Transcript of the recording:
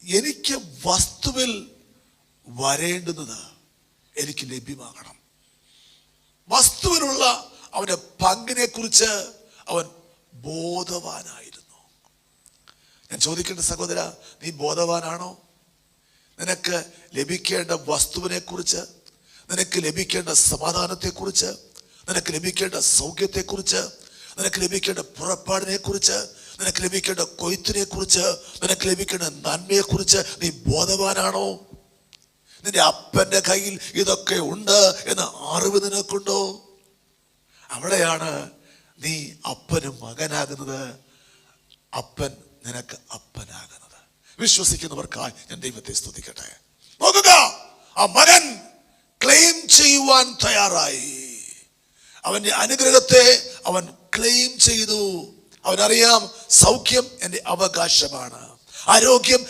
എനിക്ക് വസ്തുവിൽ വരേണ്ടുന്നത് എനിക്ക് ലഭ്യമാകണം. വസ്തുവിലുള്ള അവന്റെ പങ്കിനെ കുറിച്ച് അവൻ ബോധവാനായിരുന്നു. ഞാൻ ചോദിക്കേണ്ട സഹോദര, നീ ബോധവാനാണോ? നിനക്ക് ലഭിക്കേണ്ട വസ്തുവിനെ കുറിച്ച്, നിനക്ക് ലഭിക്കേണ്ട സമാധാനത്തെ കുറിച്ച്, നിനക്ക് ലഭിക്കേണ്ട സൗഖ്യത്തെ കുറിച്ച്, നിനക്ക് ലഭിക്കേണ്ട പുറപ്പാടിനെ കുറിച്ച്, നിനക്ക് ലഭിക്കേണ്ട കൊയ്ത്തിനെ കുറിച്ച്, നിനക്ക് ലഭിക്കേണ്ട നന്മയെ കുറിച്ച് നീ ബോധവാനാണോ? നിന്റെ അപ്പന്റെ കയ്യിൽ ഇതൊക്കെ ഉണ്ട് എന്ന അറിവ് നിനക്കുണ്ടോ? അവിടെയാണ് നീ അപ്പനും മകനാകുന്നത്, അപ്പൻ നിനക്ക് അപ്പനാകുന്നത്. വിശ്വസിക്കുന്നവർക്കായി ഞാൻ ദൈവത്തെ സ്തുതിക്കട്ടെ. നോക്കുക, ആ മകൻ ക്ലെയിം ചെയ്യുവാൻ തയ്യാറായി. അവന്റെ അനുഗ്രഹത്തെ അവൻ ക്ലെയിം ചെയ്തു. അവനറിയാം, സൗഖ്യം എന്റെ അവകാശമാണ്, ആരോഗ്യം